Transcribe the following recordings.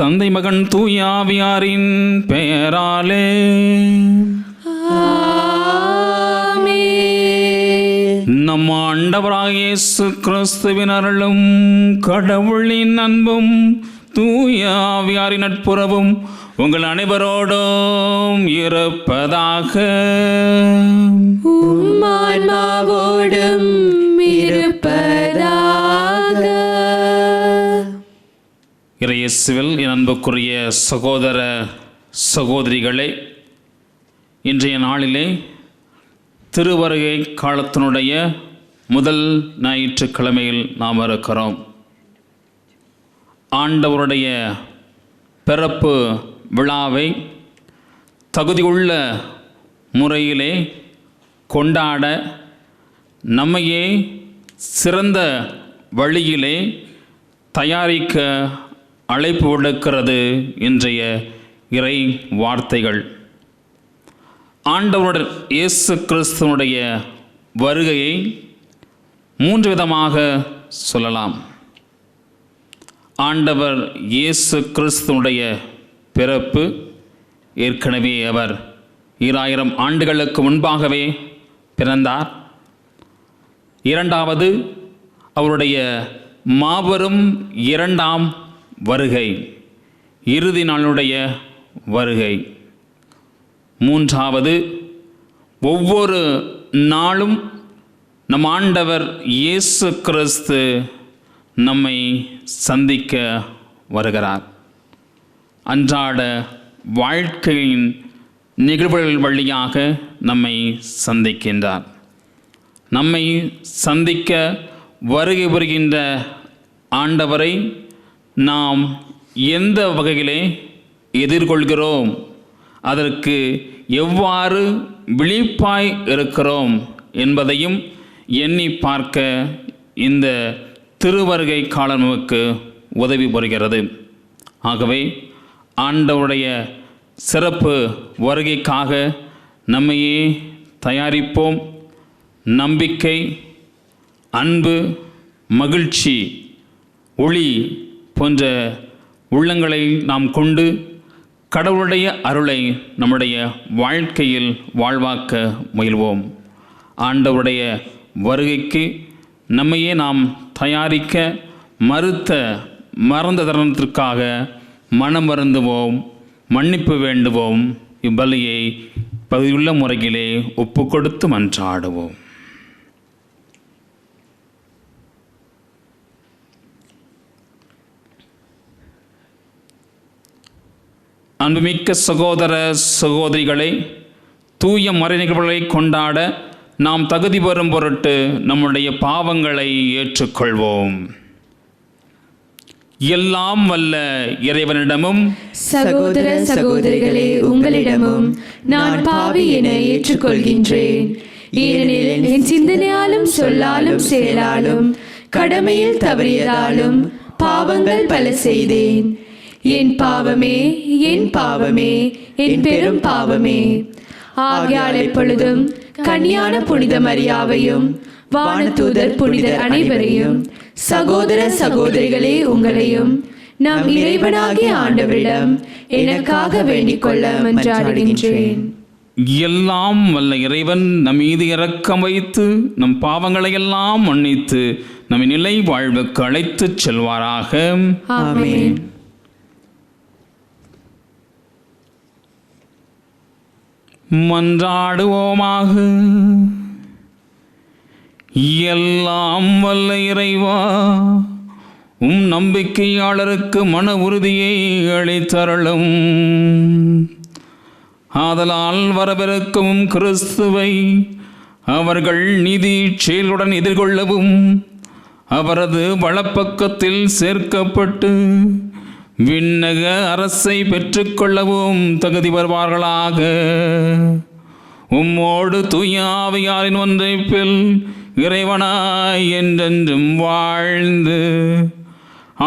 தந்தை மகன் தூயாவியாரின் பெயராலே நம் ஆண்டவராகிய இயேசு கிறிஸ்துவின் அருளும் கடவுளின் அன்பும் தூயாவியாரின் நட்புறவும் உங்கள் அனைவரோடும் இருப்பதாக. உம்மான்மாவோடும் இருப்பதாக. இயேசுவில் என் அன்புக்குரிய சகோதர சகோதரிகளே, இன்றைய நாளிலே திருவருகை காலத்தினுடைய முதல் ஞாயிற்றுக்கிழமையில் நாம் இருக்கிறோம். ஆண்டவருடைய பிறப்பு விழாவை தகுதியுள்ள முறையிலே கொண்டாட நம்மையே சிறந்த வழியிலே தயாரிக்க அழைப்பு விடுக்கிறது இன்றைய இறை வார்த்தைகள். ஆண்டவருடைய இயேசு கிறிஸ்துவனுடைய வருகையை 3 விதமாக சொல்லலாம். ஆண்டவர் இயேசு கிறிஸ்துவனுடைய பிறப்பு, ஏற்கனவே அவர் 2000 ஆண்டுகளுக்கு முன்பாகவே பிறந்தார். இரண்டாவது, அவருடைய மாபெரும் 2ஆம் வருகை, இறுதி நாளுடைய வருகை. மூன்றாவது, ஒவ்வொரு நாளும் நம் ஆண்டவர் இயேசு கிறிஸ்து நம்மை சந்திக்க வருகிறார். அன்றாட வாழ்க்கையின் நிகழ்வுகள் வழியாக நம்மை சந்திக்கின்றார். நம்மை சந்திக்க வருகை புரிகின்ற ஆண்டவரை நாம் எந்த வகையிலே எதிர்கொள்கிறோம், அதற்கு எவ்வாறு விழிப்பாய் இருக்கிறோம் என்பதையும் எண்ணி பார்க்க இந்த திருவருகை காலம் நமக்கு உதவி புரிகிறது. ஆகவே ஆண்டவருடைய சிறப்பு வருகைக்காக நம்மையே தயாரிப்போம். நம்பிக்கை, அன்பு, மகிழ்ச்சி, ஒளி போன்ற உள்ளங்களை நாம் கொண்டு கடவுளுடைய அருளை நம்முடைய வாழ்க்கையில் வாழ்வாக்க முயல்வோம். ஆண்டவருடைய வருகைக்கு நம்மையே நாம் தயாரிக்க மறந்த தருணத்திற்காக மனம் வருந்துவோம், மன்னிப்பு வேண்டுவோம். இப்பலியை பகுதியுள்ள முறையிலே ஒப்பு கொடுத்து மன்றாடுவோம். அன்புமிக்க சகோதர சகோதரிகளை, தூய மறை நிகழ்வுகளை கொண்டாட நாம் தகுதி பெறும் பொருட்டு நம்முடைய பாவங்களை ஏற்றுக்கொள்வோம். எல்லாம் வல்ல இறைவனிடமும் சகோதர சகோதரிகளே, உங்களிடமும் நான் பாவி என ஏற்றுக்கொள்கின்றேன். ஏனெனில் என் சிந்தனையாலும் சொல்லாலும் செயலாலும் கடமையில் தவறியதாலும் பாவங்கள் பல செய்தேன். என் பாவமே, என் பாவமே, என் பெரும் பாவமே. ஆகையால் எப்பொழுதும் கன்னியான புனித மரியாவையும் வானதூதர் புனிதர் அனைவரையும், சகோதர சகோதரிகளே உங்களையும் நம் இறைவனாகிய ஆண்டவரிடம் எனக்காக வேண்டிக் கொள்ள மன்றாடுகின்றேன். எல்லாம் வல்ல இறைவன் நம் மீது இரக்கம் வைத்து நம் பாவங்களை எல்லாம் மன்னித்து நம் நிலை வாழ்வுக்கு அழைத்துச் செல்வாராக. ஆமென். மன்றாடுவோமாக. எல்லாம் வல்ல இறைவா, நம்பிக்கையாளருக்கு மன உறுதியை அளித்தருளும். ஆதலால் வரவிருக்கும் கிறிஸ்துவை அவர்கள் நீதி செயலுடன் எதிர்கொள்ளவும் அவரது வலப்பக்கத்தில் சேர்க்கப்பட்டு விண்ணக அரசை பெற்றுக்கொள்ளவும் தகுதி வருவார்களாக. உம்மோடு தூய ஆவியாரின் ஒன்றைப்பில் இறைவனாய் என்றென்றும் வாழ்ந்து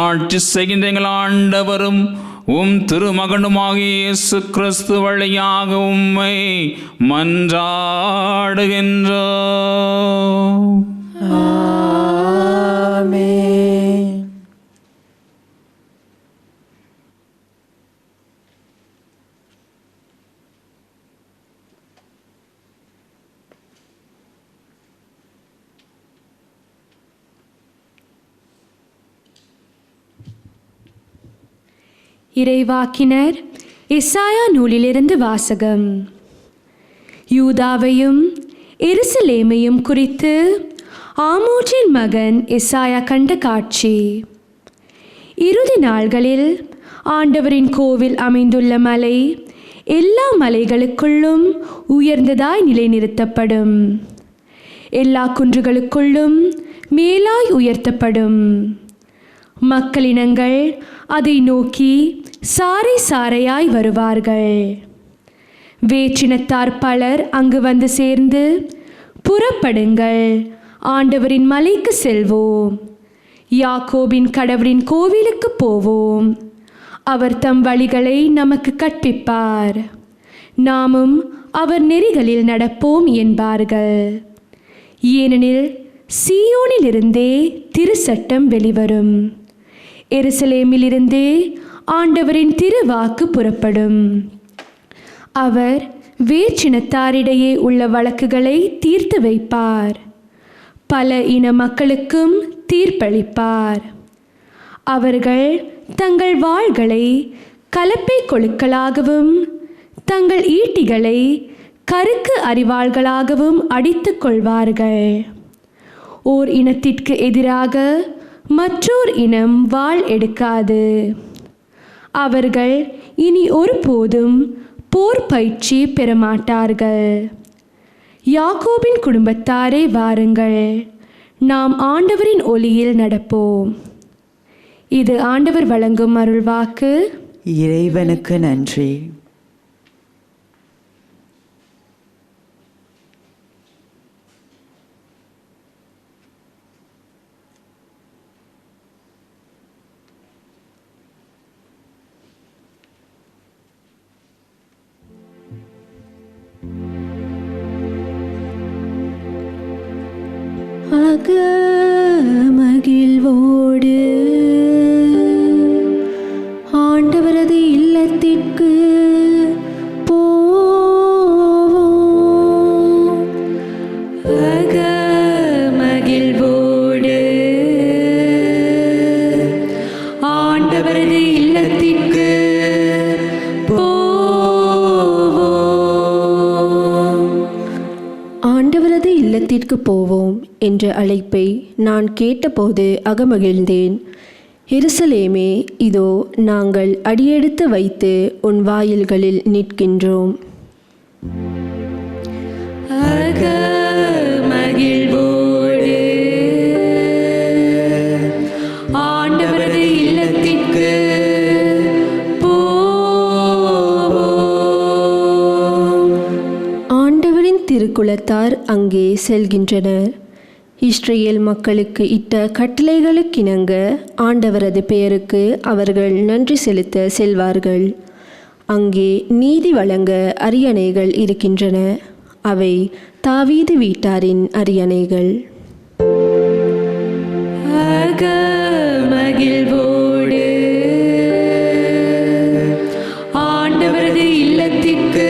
ஆட்சி செய்கின்ற எங்கள் ஆண்டவரும் திருமகனுமாகிய இயேசு கிறிஸ்து வழியாக உம்மை மன்றாடுகின்றோம். ஆமென். இறைவாக்கினர் எசாயா நூலிலிருந்து வாசகம். யூதாவையும் எருசலேமையும் குறித்து ஆமோசின் மகன் எசாயா கண்ட காட்சி. இறுதி நாள்களில் ஆண்டவரின் கோவில் அமைந்துள்ள மலை எல்லா மலைகளுக்குள்ளும் உயர்ந்ததாய் நிலைநிறுத்தப்படும். எல்லா குன்றுகளுக்குள்ளும் மேலாய் உயர்த்தப்படும். மக்களினங்கள் அதை நோக்கி சாறை சாறையாய் வருவார்கள். வேற்றினத்தார் பலர் அங்கு வந்து சேர்ந்து, புறப்படுங்கள், ஆண்டவரின் மலைக்கு செல்வோம், யாக்கோபின் கடவுளின் கோவிலுக்கு போவோம், அவர் தம் வழிகளை நமக்கு கற்பிப்பார், நாமும் அவர் நெறிகளில் நடப்போம் என்பார்கள். ஏனெனில் சீயோனிலிருந்தே திருச்சட்டம் வெளிவரும், எருசலேமிலிருந்தே ஆண்டவரின் திருவாக்கு புறப்படும். அவர் வேற்றினத்தாரிடையே உள்ள வழக்குகளை தீர்த்து வைப்பார், பல இன மக்களுக்கும் தீர்ப்பளிப்பார். அவர்கள் தங்கள் வாள்களை கலப்பை கொழுக்களாகவும் தங்கள் ஈட்டிகளை கருக்கு அரிவாள்களாகவும் அடித்துக் கொள்வார்கள். ஓர் இனத்திற்கு எதிராக மற்றோர் இனம் வாள் எடுக்காது. அவர்கள் இனி ஒருபோதும் போர் பயிற்சி பெறமாட்டார்கள். யாக்கோபின் குடும்பத்தாரே வாருங்கள், நாம் ஆண்டவரின் ஒளியில் நடப்போம். இது ஆண்டவர் வழங்கும் அருள்வாக்கு. இறைவனுக்கு நன்றி. மகிழ்வோடு ஆண்டவரது இல்லத்திற்கு போவோம். மகிழ்வோடு ஆண்டவரது இல்லத்திற்கு போவோம். ஆண்டவரது இல்லத்திற்கு போவோம் என்ற அழைப்பை நான் கேட்டபோது அகமகிழ்ந்தேன். எருசலேமே, இதோ நாங்கள் அடியெடுத்து வைத்து உன் வாயில்களில் நிற்கின்றோம். மகிழ்வோடு ஆண்டவரது இல்லத்திற்கு போவோம். ஆண்டவரின் திருக்குலத்தார் அங்கே செல்கின்றனர். இஸ்ரேல் மக்களுக்கு இட்ட கட்டளைகளுக்கிணங்க ஆண்டவரது பெயருக்கு அவர்கள் நன்றி செலுத்த செல்வார்கள். அங்கே நீதி வழங்க அரியணைகள் இருக்கின்றன. அவை தாவீது வீட்டாரின் அரியணைகள். மகிழ்வோடு ஆண்டவரது இல்லத்திற்கு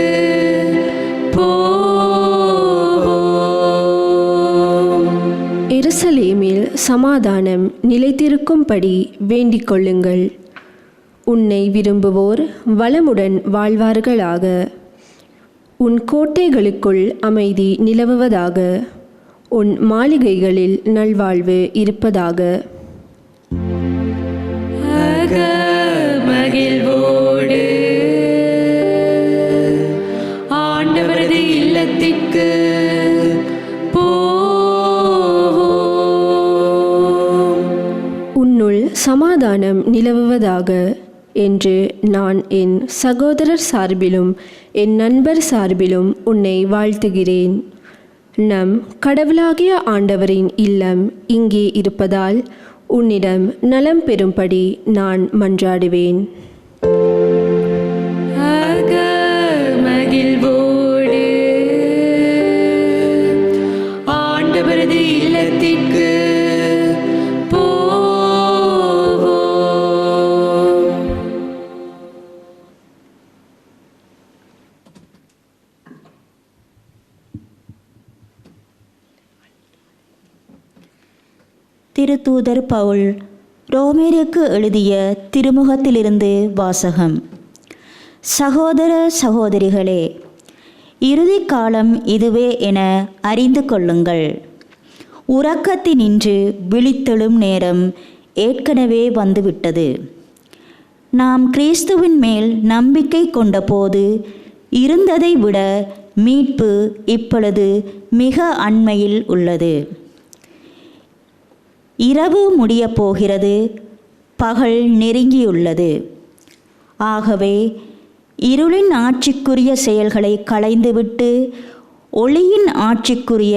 எருசலேமில் சமாதானம் நிலைத்திருக்கும்படி வேண்டிக் கொள்ளுங்கள். உன்னை விரும்புவோர் வளமுடன் வாழ்வார்களாக. உன் கோட்டைகளுக்குள் அமைதி நிலவுவதாக. உன் மாளிகைகளில் நல்வாழ்வு இருப்பதாக. மகிழ்வோடு ஆண்டவரது இல்லத்திற்கு உன்னுள் சமாதானம் நிலவுவதாக என்று நான் என் சகோதரர் சார்பிலும் என் நண்பர் சார்பிலும் உன்னை வாழ்த்துகிறேன். நம் கடவுளாகிய ஆண்டவரின் இல்லம் இங்கே இருப்பதால் உன்னிடம் நலம் பெறும்படி நான் மன்றாடுவேன். மகிழ்வோடு ஆண்டவரது இல்லத்திற்கு திருத்தூதர் பவுல் ரோமேருக்கு எழுதிய திருமுகத்திலிருந்து வாசகம். சகோதர சகோதரிகளே, இறுதி காலம் இதுவே என அறிந்து கொள்ளுங்கள். உறக்கத்தினின்று விழித்தெழும் நேரம் ஏற்கனவே வந்துவிட்டது. நாம் கிறிஸ்துவின் மேல் நம்பிக்கை கொண்டபோது இருந்ததை விட மீட்பு இப்பொழுது மிக அண்மையில் உள்ளது. இரவு முடியப் போகிறது, பகல் நெருங்கியுள்ளது. ஆகவே இருளின் ஆட்சிக்குரிய செயல்களை களைந்துவிட்டு ஒளியின் ஆட்சிக்குரிய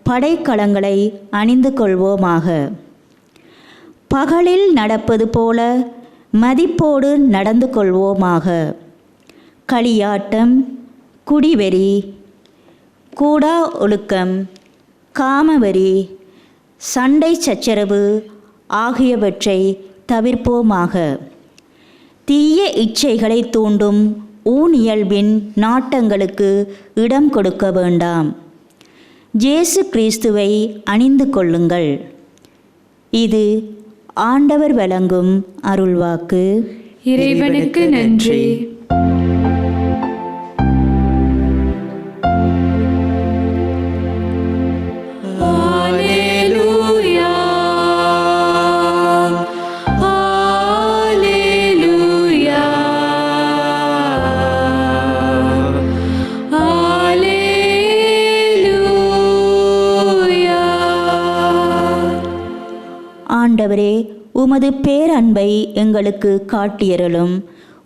படைக்கலங்களை அணிந்து கொள்வோமாக. பகலில் நடப்பது போல மதிப்போடு நடந்து கொள்வோமாக. களியாட்டம், குடிவெறி, கூடா ஒழுக்கம், காமவெறி, சண்டை சச்சரவு ஆகியவற்றை தவிர்ப்போமாக. தீய இச்சைகளை தூண்டும் ஊனியல்பின் நாட்டங்களுக்கு இடம் கொடுக்க வேண்டாம். இயேசு கிறிஸ்துவை அணிந்து கொள்ளுங்கள். இது ஆண்டவர் வழங்கும் அருள்வாக்கு. இறைவனுக்கு நன்றி. ஆண்டவரே, உமது பேரன்பை எங்களுக்கு காட்டியருளும்,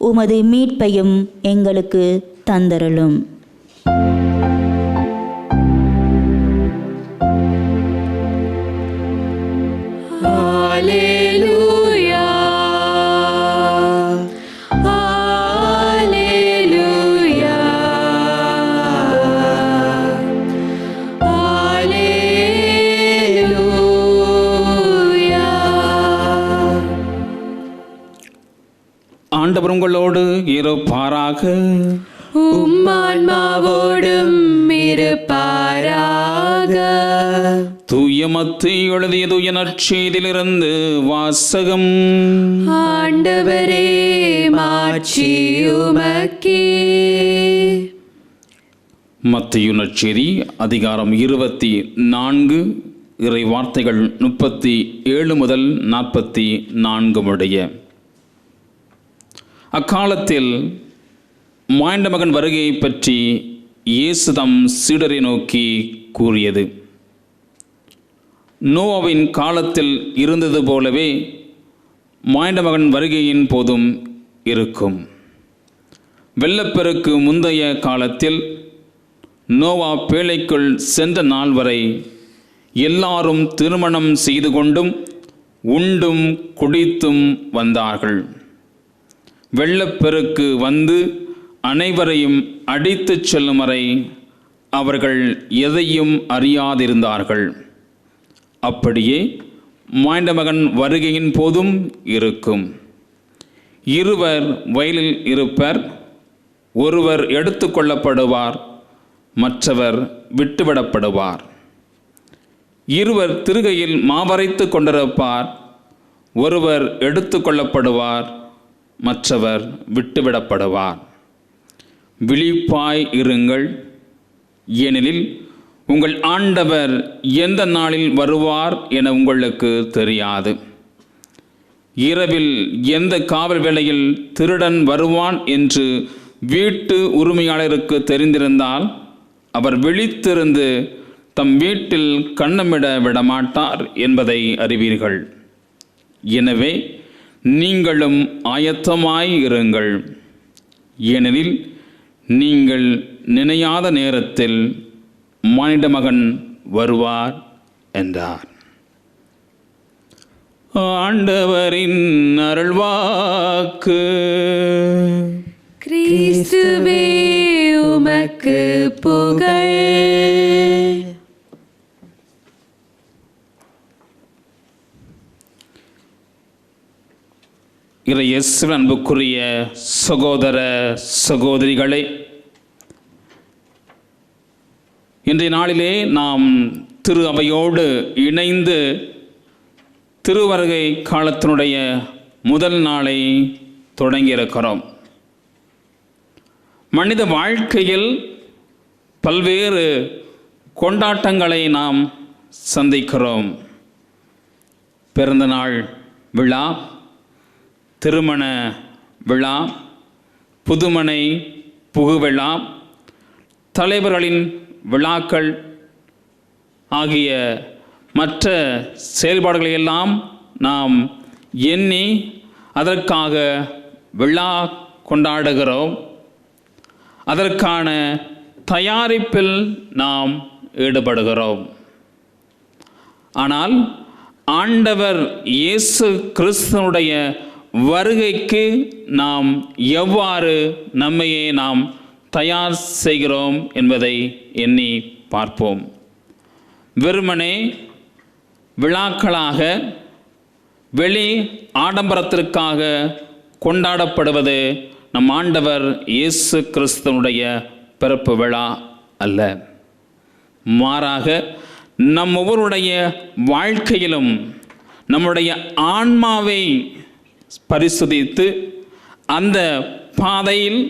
உமது மீட்பையும் எங்களுக்கு தந்தருளும். Alleluia, Alleluia, Alleluia. ஆண்டவர் உங்களோடு இருப்பாராக. உம்மான்மாவோடும் இருப்பாராக. தூய மத்தேயு எழுதிய தூய நற்செய்தியிலிருந்து வாசகம். ஆண்டவரே, மாட்சி உமக்கே. மத்தேயு நற்செய்தி அதிகாரம் 24 இறை வார்த்தைகள் 37 முதல் 44 முடிய. அக்காலத்தில் மானிட மகன் வருகையை பற்றி இயேசு தம் சீடரை நோக்கி கூறியது: நோவாவின் காலத்தில் இருந்தது போலவே மானிட மகன் வருகையின் போதும் இருக்கும். வெள்ளப்பெருக்கு முந்தைய காலத்தில் நோவா பேழைக்குள் சென்ற நாள் வரை எல்லாரும் திருமணம் செய்து கொண்டும் உண்டும் குடித்தும் வந்தார்கள். வெள்ளப்பெருக்கு வந்து அனைவரையும் அடித்துச் செல்லும் வரை அவர்கள் எதையும் அறியாதிருந்தார்கள். அப்படியே மானிட மகன் வருகையின் போதும் இருக்கும். இருவர் வயலில் இருப்பர், ஒருவர் எடுத்து கொள்ளப்படுவார், மற்றவர் விட்டுவிடப்படுவார். இருவர் திருகையில் மாவரைத்து கொண்டிருப்பார், ஒருவர் எடுத்து கொள்ளப்படுவார், மற்றவர் விட்டுவிடப்படுவார். விழிப்பாய் இருங்கள், ஏனெனில் உங்கள் ஆண்டவர் எந்த நாளில் வருவார் என உங்களுக்கு தெரியாது. இரவில் எந்த காவல் வேளையில் திருடன் வருவான் என்று வீட்டு உரிமையாளருக்கு தெரிந்திருந்தால் அவர் விழித்திருந்து தம் வீட்டில் கன்னமிட விடமாட்டார் என்பதை அறிவீர்கள். எனவே நீங்களும் ஆயத்தமாய் இருங்கள், ஏனெனில் நீங்கள் நினையாத நேரத்தில் மானிட மகன் வருவார் என்றார். ஆண்டவரின் அருள்வாக்கு. கிறிஸ்துவே, உமக்கு புகழ். இறையேசுவின் அன்புக்குரிய சகோதர சகோதரிகளே, இன்றைய நாளிலே நாம் திரு அவையோடு இணைந்து திருவருகை காலத்தினுடைய முதல் நாளை தொடங்கியிருக்கிறோம். மனித வாழ்க்கையில் பல்வேறு கொண்டாட்டங்களை நாம் சந்திக்கிறோம். பிறந்தநாள் விழா, திருமண விழா, புதுமனை புகுவிழா, தலைவர்களின் விழாக்கள் ஆகிய மற்ற செயல்பாடுகளையெல்லாம் நாம் எண்ணி அதற்காக விழா கொண்டாடுகிறோம். அதற்கான தயாரிப்பில் நாம் ஈடுபடுகிறோம். ஆனால் ஆண்டவர் இயேசு கிறிஸ்துவனுடைய வருகைக்கு நாம் எவ்வாறு நம்மையே நாம் தயார் செய்கிறோம் என்பதை எண்ணி பார்ப்போம். வெறுமனே விழாக்களாக வெளி ஆடம்பரத்திற்காக கொண்டாடப்படுவது நம் ஆண்டவர் இயேசு கிறிஸ்துவனுடைய பிறப்பு விழா அல்ல. மாறாக நம் ஒவ்வொருடைய வாழ்க்கையிலும் நம்முடைய ஆன்மாவை பரிசுதித்து அந்த பாதையில்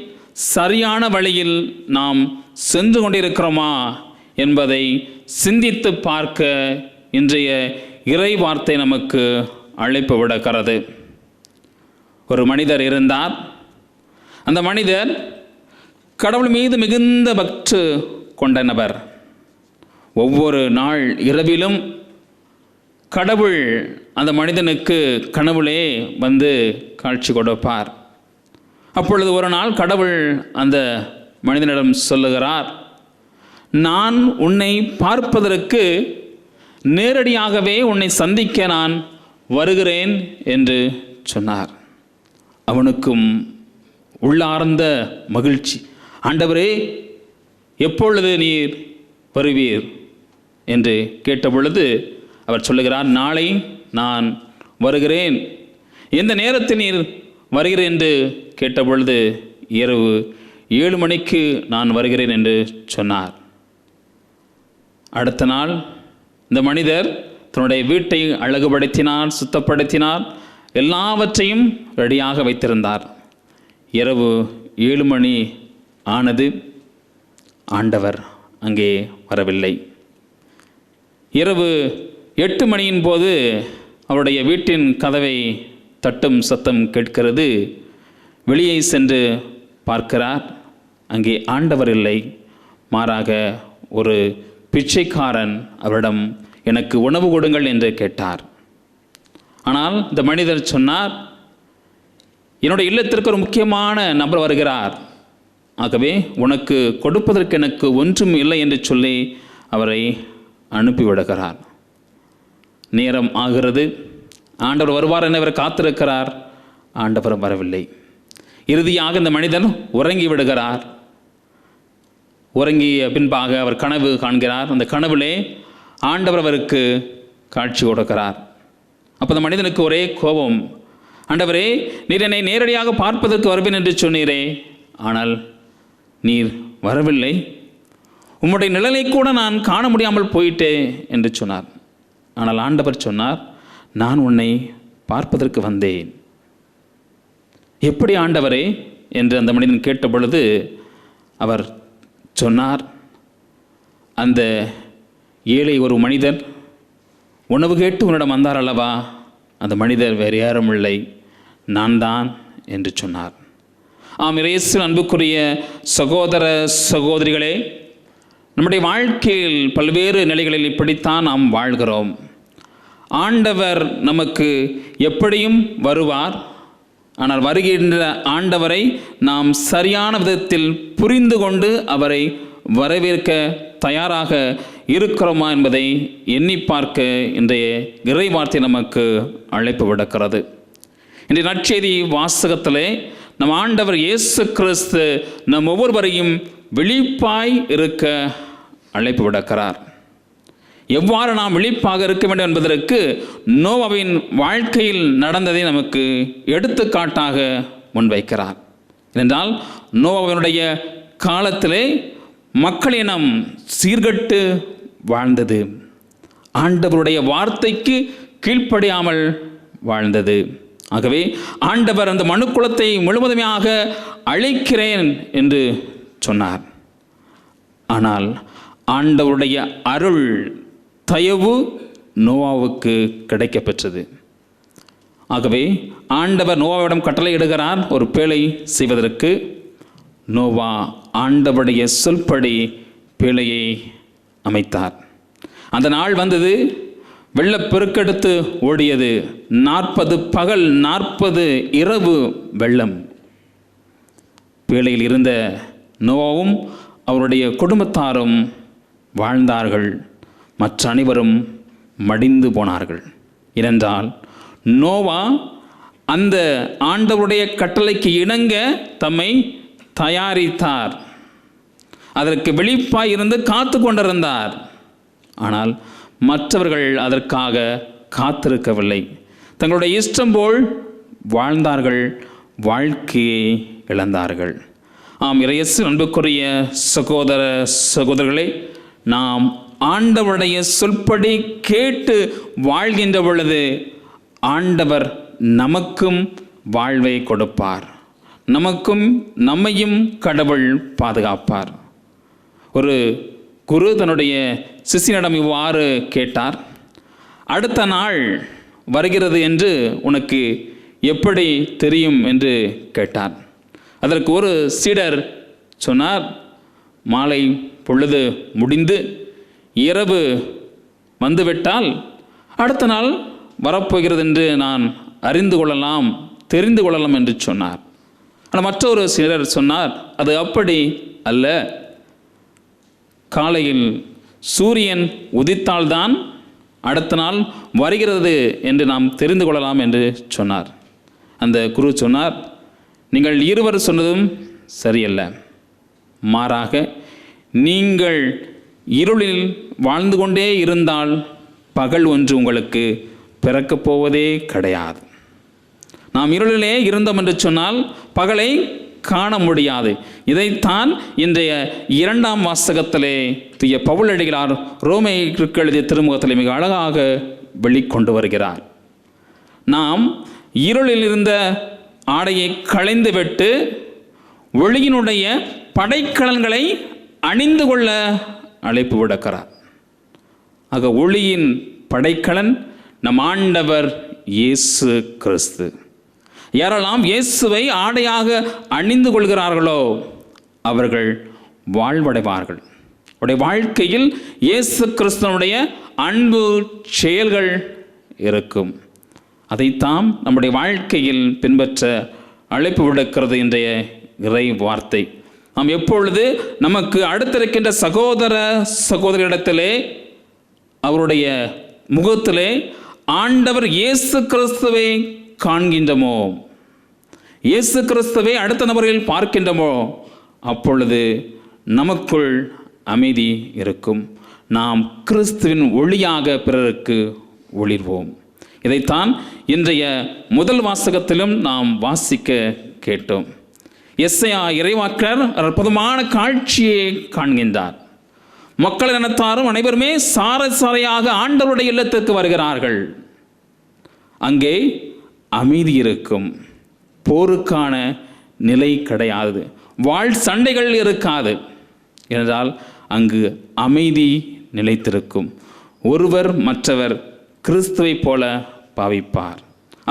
சரியான வழியில் நாம் சென்று கொண்டிருக்கிறோமா என்பதை சிந்தித்து பார்க்க இன்றைய இறை வார்த்தை நமக்கு அழைப்பு விடுக்கிறது. ஒரு மனிதர் இருந்தார். அந்த மனிதர் கடவுள் மீது மிகுந்த பற்று கொண்ட நபர். ஒவ்வொரு நாள் இரவிலும் கடவுள் அந்த மனிதனுக்கு கனவுலே வந்து காட்சி கொடுப்பார். அப்பொழுது ஒரு நாள் கடவுள் அந்த மனிதனிடம் சொல்லுகிறார், நான் உன்னை பார்ப்பதற்கு நேரடியாகவே உன்னை சந்திக்க நான் வருகிறேன் என்று சொன்னார். அவனுக்கும் உள்ளார்ந்த மகிழ்ச்சி. ஆண்டவரே, எப்பொழுது நீர் வருவீர் என்று கேட்டபொழுது அவர் சொல்லுகிறார், நாளை நான் வருகிறேன். எந்த நேரத்தில் நீர் வருகிறேன் என்று கேட்டபொழுது இரவு 7 மணிக்கு நான் வருகிறேன் என்று சொன்னார். அடுத்த நாள் இந்த மனிதர் தன்னுடைய வீட்டை அழகுபடுத்தினார், சுத்தப்படுத்தினார், எல்லாவற்றையும் ரெடியாக வைத்திருந்தார். இரவு 7 மணி ஆனது. ஆண்டவர் அங்கே வரவில்லை. இரவு 8 மணியின் போது அவருடைய வீட்டின் கதவை தட்டும் சத்தம் கேட்கிறது. வெளியே சென்று பார்க்கிறார். அங்கே ஆண்டவர் இல்லை. மாறாக ஒரு பிச்சைக்காரன் அவரிடம் எனக்கு உணவு கொடுங்கள் என்று கேட்டார். ஆனால் இந்த மனிதர் சொன்னார், என்னுடைய இல்லத்திற்கு ஒரு முக்கியமான நபர் வருகிறார், ஆகவே உனக்கு கொடுப்பதற்கு எனக்கு ஒன்றும் இல்லை என்று சொல்லி அவரை அனுப்பிவிடுகிறார். நேரம் ஆகிறது. ஆண்டவர் வருவார் என அவர் காத்திருக்கிறார். ஆண்டவர் வரவில்லை. இறுதியாக இந்த மனிதன் உறங்கி விடுகிறார். உறங்கிய பின்பாக அவர் கனவு காண்கிறார். அந்த கனவிலே ஆண்டவர் அவருக்கு காட்சி கொடுக்கிறார். அப்போ அந்த மனிதனுக்கு ஒரே கோபம், ஆண்டவரே, நீர் என்னை நேரடியாக பார்ப்பதற்கு வருவேன் என்று சொன்னீரே, ஆனால் நீர் வரவில்லை. உம்முடைய நிழலை கூட நான் காண முடியாமல் போயிட்டே என்று சொன்னார். ஆனால் ஆண்டவர் சொன்னார், நான் உன்னை பார்ப்பதற்கு வந்தேன். எப்படி ஆண்டவரே என்று அந்த மனிதன் கேட்ட பொழுது அவர் சொன்னார், அந்த ஏழை ஒரு மனிதர் உணவு கேட்டு உன்னிடம் வந்தார் அல்லவா, அந்த மனிதர் வேறு யாரும் இல்லை, நான் தான் என்று சொன்னார். ஆம், இயேசு அன்புக்குரிய சகோதர சகோதரிகளே, நம்முடைய வாழ்க்கையில் பல்வேறு நிலைகளில் இப்படித்தான் நாம் வாழ்கிறோம். ஆண்டவர் நமக்கு எப்படியும் வருவார். ஆனால் வருகின்ற ஆண்டவரை நாம் சரியான விதத்தில் புரிந்து கொண்டு அவரை வரவேற்க தயாராக இருக்கிறோமா என்பதை எண்ணி பார்க்க இன்றைய இறை வார்த்தை நமக்கு அழைப்பு விடுக்கிறது. இன்றைய நற்செய்தி வாசகத்திலே நம் ஆண்டவர் இயேசு கிறிஸ்து நம் ஒவ்வொருவரையும் விழிப்பாய் இருக்க அழைப்பு விடுக்கிறார். எவ்வாறு நாம் விழிப்பாக இருக்க வேண்டும் என்பதற்கு நோவாவின் வாழ்க்கையில் நடந்ததை நமக்கு எடுத்துக்காட்டாக முன்வைக்கிறார். ஏனென்றால் நோவாவினுடைய காலத்திலே மக்களினம் சீர்கட்டு வாழ்ந்தது. ஆண்டவருடைய வார்த்தைக்கு கீழ்ப்படியாமல் வாழ்ந்தது. ஆகவே ஆண்டவர் அந்த மனுக்குலத்தை முழுவதுமாக அழிக்கிறேன் என்று சொன்னார். ஆனால் ஆண்டவருடைய அருள் தயவு நோவாவுக்கு கிடைக்கப்பெற்றது. ஆகவே ஆண்டவர் நோவாவிடம் கட்டளையிடுகிறார் ஒரு பேழை செய்வதற்கு. நோவா ஆண்டவருடைய சொல்படி பேழையை அமைத்தார். அந்த நாள் வந்தது. வெள்ளப்பெருக்கெடுத்து ஓடியது. 40 பகல் 40 இரவு வெள்ளம். பேழையில் இருந்த நோவாவும் அவருடைய குடும்பத்தாரும் வாழ்ந்தார்கள். மற்ற அனைவரும் மடிந்து போனார்கள். ஏனென்றால் நோவா அந்த ஆண்டவருடைய கட்டளைக்கு இணங்க தம்மை தயாரித்தார். அதற்கு விழிப்பாய் இருந்து காத்து கொண்டிருந்தார். ஆனால் மற்றவர்கள் அதற்காக காத்திருக்கவில்லை. தங்களுடைய இஷ்டம் போல் வாழ்ந்தார்கள், வாழ்க்கையை இழந்தார்கள். ஆம், இறையேசு அன்புக்குரிய சகோதர சகோதரர்களே, நாம் ஆண்டவருடைய சொல்படி கேட்டு வாழ்கின்ற பொழுது ஆண்டவர் நமக்கும் வாழ்வை கொடுப்பார். நமக்கும் நம்மையும் கடவுள் பாதுகாப்பார். ஒரு குரு தன்னுடைய சிஷ்யனிடம் இவ்வாறு கேட்டார், அடுத்த நாள் வருகிறது என்று உனக்கு எப்படி தெரியும் என்று கேட்டார். அதற்கு ஒரு சீடர் சொன்னார், மாலை பொழுது முடிந்து இரவு வந்துவிட்டால் அடுத்த நாள் வரப்போகிறது என்று நான் அறிந்து கொள்ளலாம், தெரிந்து கொள்ளலாம் என்று சொன்னார். ஆனால் மற்றொரு சிலர் சொன்னார், அது அப்படி அல்ல, காலையில் சூரியன் உதித்தால்தான் அடுத்த நாள் வருகிறது என்று நாம் தெரிந்து கொள்ளலாம் என்று சொன்னார். அந்த குரு சொன்னார், நீங்கள் இருவர் சொன்னதும் சரியல்ல. மாறாக நீங்கள் இருளில் வாழ்ந்து கொண்டே இருந்தால் பகல் ஒன்று உங்களுக்கு பிறக்கப் போவதே கிடையாது. நாம் இருளிலே இருந்தோம் என்று சொன்னால் பகலை காண முடியாது. இதைத்தான் இன்றைய 2ஆம் வாசகத்திலே தூய பவுலடிகளார் ரோமையருக்கு எழுதிய திருமுகத்திலே மிக அழகாக வெளிக்கொண்டு வருகிறார். நாம் இருளில் இருந்த ஆடையை களைந்துவிட்டு ஒளியினுடைய படைக்கலன்களை அணிந்து கொள்ள அழைப்பு விடுக்கிறார். ஆக ஒளியின் படைக்கலன் நம் ஆண்டவர் இயேசு கிறிஸ்து. யாரெல்லாம் இயேசுவை ஆடையாக அணிந்து கொள்கிறார்களோ அவர்கள் வாழ்வடைவார்கள். அவருடைய வாழ்க்கையில் இயேசு கிறிஸ்துவனுடைய அன்பு செயல்கள் இருக்கும். அதைத்தான் நம்முடைய வாழ்க்கையில் பின்பற்ற அழைப்பு விடுக்கிறது இன்றைய இறை வார்த்தை. நாம் எப்பொழுது நமக்கு அடுத்திருக்கின்ற சகோதர சகோதரியிடத்திலே அவருடைய முகத்திலே ஆண்டவர் இயேசு கிறிஸ்துவை காண்கின்றமோ, இயேசு கிறிஸ்துவை அடுத்த நபர்களில் பார்க்கின்றமோ, அப்பொழுது நமக்குள் அமைதி இருக்கும். நாம் கிறிஸ்துவின் ஒளியாக பிறருக்கு ஒளிர்வோம். இதைத்தான் இன்றைய முதல் வாசகத்திலும் நாம் வாசிக்க கேட்டோம். எஸ்ஐயா இறைவாக்கர் அற்புதமான காட்சியை காண்கின்றார். மக்கள் இனத்தாரும் அனைவருமே சாரையாக ஆண்டவருடைய இல்லத்திற்கு வருகிறார்கள். அங்கே அமைதி இருக்கும். போருக்கான நிலை கிடையாது. வாழ் சண்டைகள் இருக்காது. என்றால் அங்கு அமைதி நிலைத்திருக்கும். ஒருவர் மற்றவர் கிறிஸ்துவை போல பாவிப்பார்.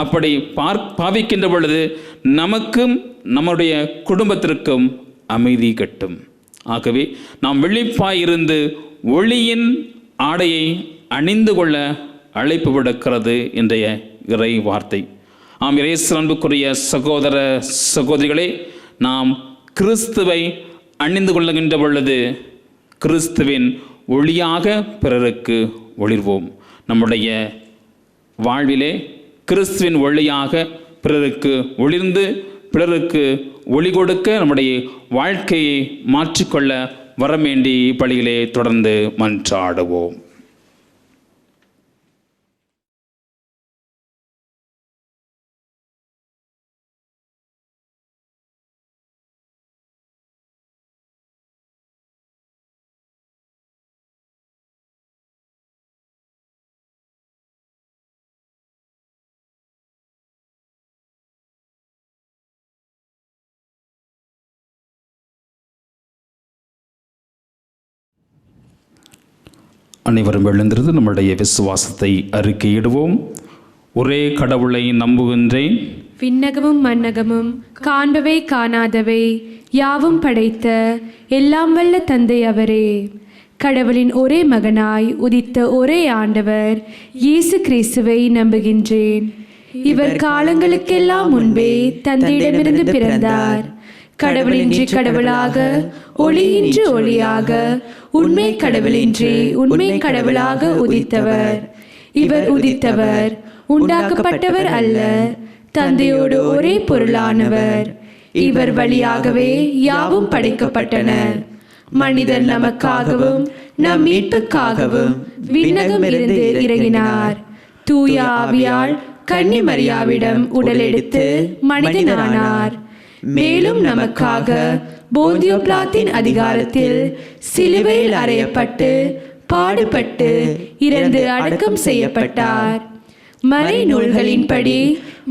அப்படி பாவிக்கின்ற பொழுது நமக்கும் நம்முடைய குடும்பத்திற்கும் அமைதி கட்டும். ஆகவே நாம் விழிப்பாயிருந்து ஒளியின் ஆடையை அணிந்து கொள்ள அழைப்பு விடுக்கிறது இன்றைய இறை வார்த்தை. ஆம், இயேசு அன்புக்குரிய சகோதர சகோதரிகளே, நாம் கிறிஸ்துவை அணிந்து கொள்ளுகின்ற பொழுது கிறிஸ்துவின் ஒளியாக பிறருக்கு ஒளிர்வோம். நம்முடைய வாழ்விலே கிறிஸ்துவின் ஒளியாக பிறருக்கு ஒளிர்ந்து பிறருக்கு ஒளி கொடுக்க நம்முடைய வாழ்க்கையை மாற்றிக்கொள்ள வரவேண்டி பலியிலே தொடர்ந்து மன்றாடுவோம். அனைவரும் எழுந்திருந்து நம்முடைய விசுவாசத்தை அறிக்கையிடுவோம். ஒரே கடவுளை நம்புகின்றேன். விண்ணகமும் மண்ணகமும் காண்பவை காணாதவை யாவும் படைத்த எல்லாம் வல்ல தந்தை அவரே. கடவுளின் ஒரே மகனாய் உதித்த ஒரே ஆண்டவர் இயேசு கிறிஸ்துவை நம்புகின்றேன். இவர் காலங்களுக்கெல்லாம் முன்பே தந்தையிடமிருந்து பிறந்தார். கடவுளின்றி கடவுளாக, ஒளியின்றி ஒளியாக, உண்மை கடவுளின்றி உண்மை கடவுளாக உதித்தவர். இவர் உதித்தவர் உண்டாக்கப்பட்டவர் அல்ல, தந்தையோடு ஒரே பொருளானவர். இவர் வழியாகவே யாவும் படைக்கப்பட்டன. மனிதர் நமக்காகவும் நம் மீட்புக்காகவும் விண்ணகம் இருந்து இறங்கினார். தூய ஆவியால் கன்னி மரியாவிடம் உடலெடுத்து மனிதனானார். மேலும் நமக்காக போந்தியோ பிலாத்தின் அதிகாரத்தில் சிலுவையில் அறையப்பட்டு பாடுபட்டு இறந்து அடக்கம் செய்யப்பட்டார். மறை நூல்களின்படி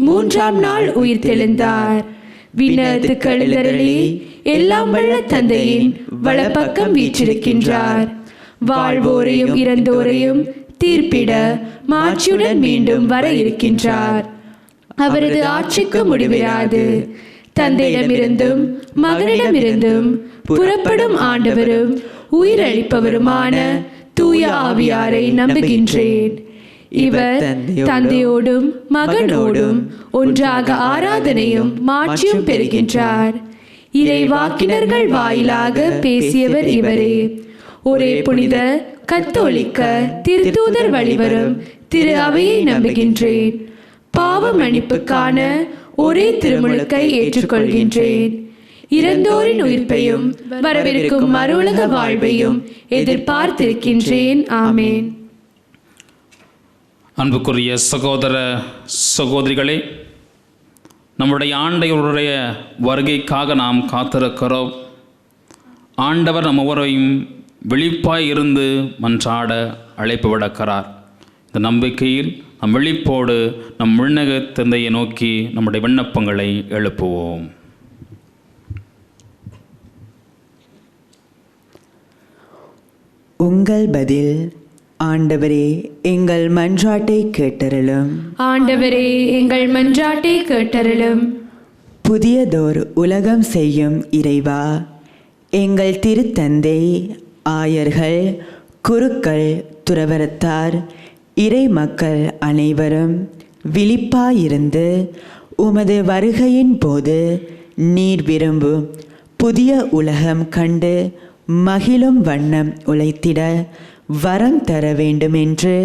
3ஆம் நாள் உயிர்த்தெழுந்தார். விண்ணகத்துக்கு எழுந்தருளி எல்லாம் வல்ல தந்தையின் வலப்பக்கம் வீற்றிருக்கின்றார். வாழ்வோரையும் இறந்தோரையும் தீர்ப்பிட மாட்சியுடன் மீண்டும் வர இருக்கின்றார். அவரது ஆட்சிக்கு முடிவிராது. தந்தையிடமிருந்தும் மகனிடமிருந்தும் புறப்படும் ஆண்டவரும் உயிரளிப்பவருமான தூய ஆவியாரை நம்புகின்றேன். இவர் தந்தையோடும் மகனோடும் ஒன்றாக ஆராதனையும் மாட்சியும் பெறுகின்றார். இறைவாக்கினர்கள் வாயிலாக பேசியவர் இவரே. ஒரே புனித கத்தோலிக்க திருத்தூதர் வழிவரும் திரு அவையை நம்புகின்றேன். பாவ மன்னிப்புக்கான ஒரே திருமுழுக்கை ஏற்றுக்கொள்கின்றேன். இறந்தோரின் உயிர்ப்பையும் வரவிருக்கும் மறுவுலக வாழ்வையும் எதிர்பார்த்திருக்கின்றேன். ஆமேன். அன்புக்குரிய சகோதர சகோதரிகளே, நம்முடைய ஆண்டவருடைய வருகைக்காக நாம் காத்திருக்கிறோம். ஆண்டவர் நம் ஒவ்வொருவரையும் விழிப்பாய் இருந்து மன்றாட அழைப்பு விடுக்கிறார். இந்த நம்பிக்கையில் நம் விழிப்போடு நம் விண்ணக தந்தையை நோக்கி நம்முடைய விண்ணப்பங்களை எழுப்புவோம். உங்கள் பதில். ஆண்டவரே, எங்கள் மன்றாட்டை கேட்டருளும். ஆண்டவரே, எங்கள் மன்றாட்டை கேட்டருளும். புதியதோர் உலகம் செய்யும் இறைவா, எங்கள் திருத்தந்தை, ஆயர்கள், குருக்கள், துறவரத்தார், இறை மக்கள் அனைவரும் விழிப்பாயிருந்து உமது வருகையின் போது நீர் விரும்பும் புதிய உலகம் கண்டு மகிழும் வண்ணம் உழைத்திட வரம் தர வேண்டுமென்று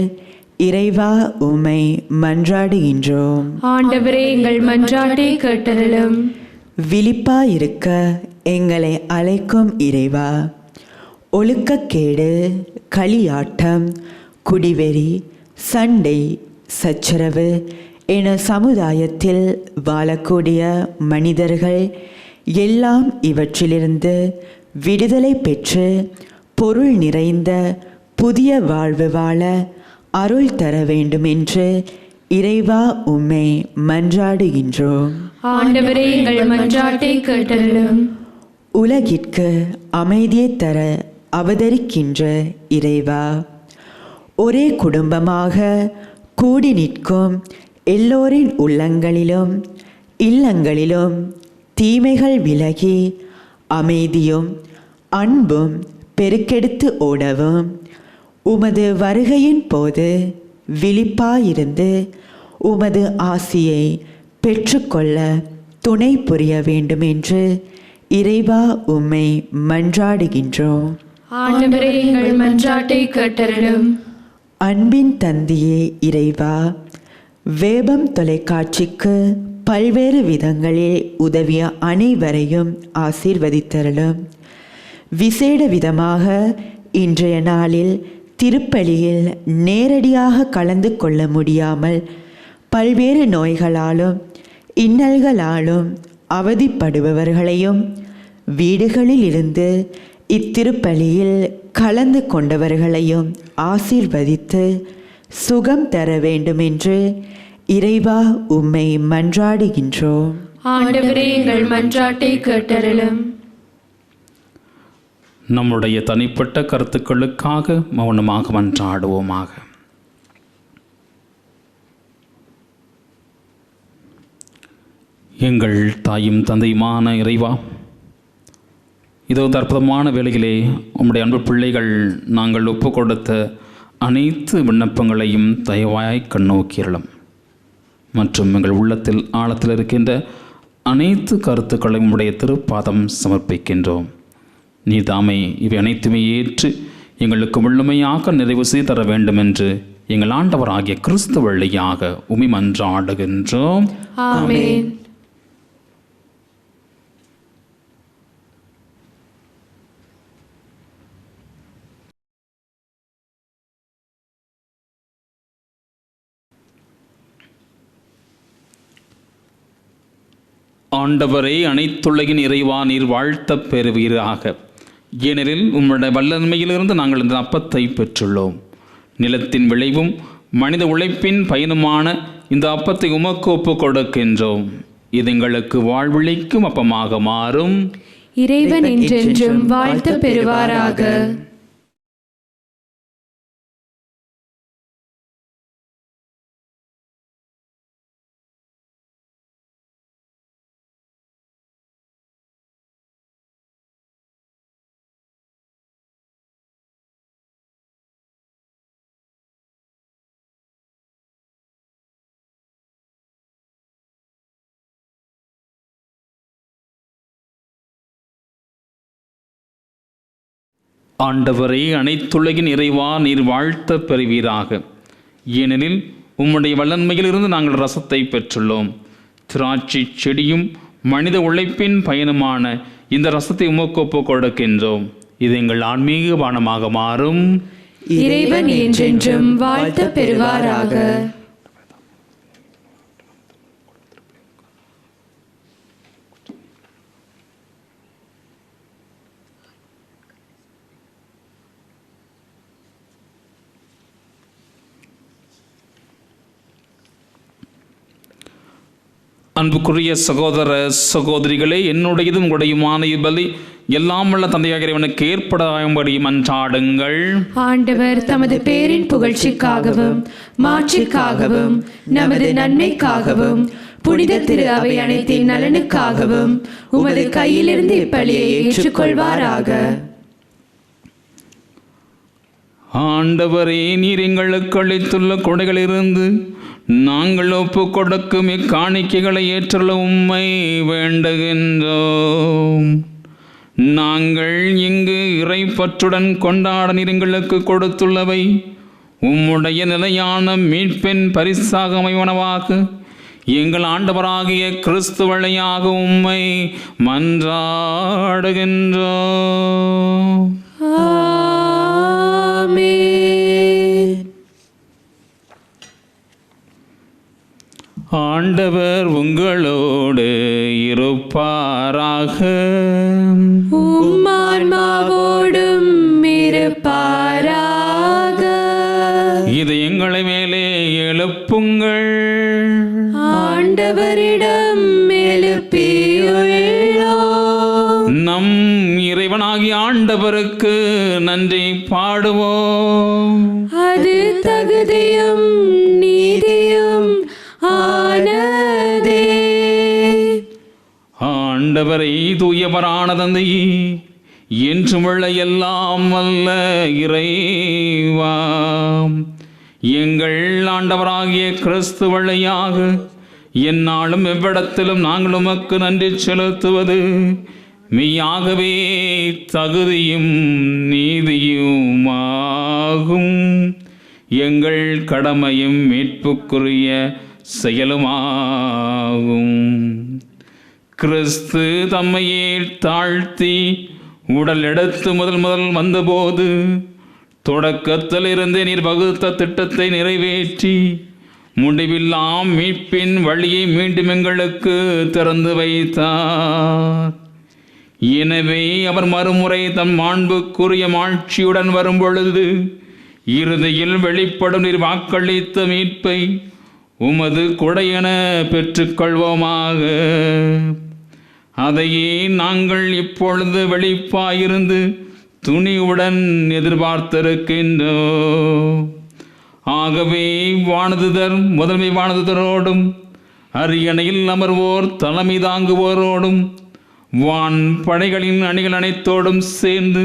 இறைவா உம்மை மன்றாடுகின்றோம். ஆண்டவரே, எங்கள் மன்றாட்டை கேட்டருளும். விழிப்பாயிருக்க எங்களை அழைக்கும் இறைவா, ஒழுக்கக்கேடு, களியாட்டம், குடிவெறி, சண்டை, சச்சரவு என சமுதாயத்தில் வாழக்கூடிய மனிதர்கள் எல்லாம் இவற்றிலிருந்து விடுதலை பெற்று பொருள் நிறைந்த புதிய வாழ்வு வாழ அருள் தர வேண்டுமென்று இறைவா உம்மை மன்றாடுகின்றோம். ஆண்டவரே, எங்கள் மன்றாட்டை கேட்டருளும். உலகிற்கு அமைதியை தர அவதரிக்கின்ற இறைவா, ஒரே குடும்பமாக கூடி நிற்கும் எல்லோரின் உள்ளங்களிலும் இல்லங்களிலும் தீமைகள் விலகி அமைதியும் அன்பும் பெருக்கெடுத்து ஓடவும் உமது வருகையின் போது விழிப்பாயிருந்து உமது ஆசியை பெற்றுக்கொள்ள துணை புரிய வேண்டுமென்று இறைவா உம்மை மன்றாடுகின்றோம். ஆண்டவரே, எங்கள் மன்றாட்டை கேட்டருளும். அன்பின் தந்தையே இறைவா, வேபம் தொலைக்காட்சிக்கு பல்வேறு விதங்களில் உதவிய அனைவரையும் ஆசீர்வதித்தருளும். விசேட விதமாக இன்றைய நாளில் திருப்பலியில் நேரடியாக கலந்து கொள்ள முடியாமல் பல்வேறு நோய்களாலும் இன்னல்களாலும் அவதிப்படுபவர்களையும் வீடுகளில் இருந்து இத்திருப்பலியில் கலந்து கொண்டவர்களையும் ஆசீர்வதித்து சுகம் தர வேண்டுமென்று இறைவா உம்மை மன்றாடுகின்றோம். ஆண்டவரே, எங்கள் மன்றாட்டை கேட்டருளும். நம்முடைய தனிப்பட்ட கருத்துக்களுக்காக மௌனமாக மன்றாடுவோமாக. எங்கள் தாயும் தந்தையுமான இறைவா, இதோ அற்புதமான வேளையிலே உம்முடைய அன்பு பிள்ளைகள் நாங்கள் ஒப்பு கொடுத்த அனைத்து விண்ணப்பங்களையும் தயவாய் கண்ணோக்கியறலும் மற்றும் எங்கள் உள்ளத்தில் ஆழத்தில் இருக்கின்ற அனைத்து கருத்துக்களையும் உடைய திருப்பாதம் சமர்ப்பிக்கின்றோம். நீதாமே இவை அனைத்துமே ஏற்று எங்களுக்கு முழுமையாக நிறைவு செய்து தர வேண்டும் என்று எங்கள் ஆண்டவராகிய கிறிஸ்து வழியாக உம்மை மன்றாடுகின்றோம். ஆமென். ஆண்டவரே, அனைத்துலகின் இறைவா, நீர் வாழ்த்தப் பெறுவீராக. ஏனெனில் உம்முடைய வல்லமையிலிருந்து நாங்கள் இந்த அப்பத்தை பெற்றுள்ளோம். நிலத்தின் விளைவும் மனித உழைப்பின் பயனுமான இந்த அப்பத்தை உமக்கு ஒப்பு கொடுக்கின்றோம். இது எங்களுக்கு வாழ்வளிக்கும் அப்பமாக மாறும். இறைவன் என்றென்றும் வாழ்த்து பெறுவாராக. ஆண்டவரே, அனைத்துலகின் இறைவா, நீர் வாழ்த்தப் பெறுவீராக. ஏனெனில் உம்முடைய வல்லன்மையிலிருந்து நாங்கள் ரசத்தை பெற்றுள்ளோம். திராட்சை செடியும் மனித உழைப்பின் பயனுமான இந்த ரசத்தை உமக்கு ஒப்பு கொடுக்கின்றோம். இது எங்கள் ஆன்மீக பானமாக மாறும். இறைவன் என்றென்றும் வாழ்த்து பெறுவாராக. அன்புக்குரிய சகோதர சகோதரிகளே, என்னுடையதும் உடையுமான இப்பலி எல்லாம் உள்ள தந்தையாக இறைவனுக்கு ஏற்படாயும்படி மன்றாடுங்கள். ஆண்டவர் தமது பேரின் புகழ்ச்சிக்காகவும் மாட்சிக்காகவும் நமது நன்மைக்காகவும் புனித திரு அவை அனைத்தின் நலனுக்காகவும் உமது கையிலிருந்து இப்பலியை ஏற்றுக்கொள்வாராக. ஆண்டவரே, நீர் எங்களுக்கு அளித்துள்ள கொடைகளிலிருந்து நாங்கள் ஒப்பு கொடுக்கும் இக்காணிக்கைகளை ஏற்றுள்ள உம்மை வேண்டுகின்றோம். நாங்கள் இங்கு இறைப்பற்றுடன் கொண்டாட நீர் எங்களுக்கு கொடுத்துள்ளவை உம்முடைய நிலையான மீட்பின் பரிசாக அமைவனவாக எங்கள் ஆண்டவராகிய கிறிஸ்து வழியாக உம்மை மன்றாடுகின்றோம். ஆண்டவர் உங்களோடு இருப்பாராக. உம்மான்மாவோடும் இருப்பாராக. இது எங்களை மேலே எழுப்புங்கள். ஆண்டவரிடம் எழுப்பியுள்ளோம். நம் இறைவனாகிய ஆண்டவருக்கு நன்றி பாடுவோம். அது தகுதியும் நீதியும் ஆனதே. ஆண்டவரை தூயவரான தந்தையே, என்றுமுள்ள எல்லாம் வல்ல இறைவா, எங்கள் ஆண்டவராகிய கிறிஸ்து வழியாக எந்நாளும் எவ்விடத்திலும் நாங்கள் உமக்கு நன்றி செலுத்துவது மெய்யாகவே தகுதியும் நீதியுமாகும். எங்கள் கடமையும் மீட்புக்குரிய செயலுமாகும். கிறிஸ்து தம்மையே தாழ்த்தி உடல் எடுத்து முதல் வந்தபோது தொடக்கத்தில் இருந்தே நீர் வகுத்த திட்டத்தை நிறைவேற்றி முடிவெல்லாம் மீட்பின் வழியை மீண்டும் எங்களுக்கு திறந்து வைத்தார். எனவே அவர் மறுமுறை தம் மாண்புக்குரிய மாட்சியுடன் வரும் பொழுது இறுதியில் வெளிப்படும் நீர் வாக்களித்த மீட்பை உமது கொடையென பெற்றுக்கொள்வோமாக. அதையே நாங்கள் இப்பொழுது வெளிப்பாயிருந்து துணிவுடன் எதிர்பார்த்திருக்கின்றோம். ஆகவே வானதுதர் முதன்மை வானதுதரோடும் அரியணையில் அமர்வோர் தலைமை தாங்குவோரோடும் வான் படைகளின் அணிகள் அனைத்தோடும் சேர்ந்து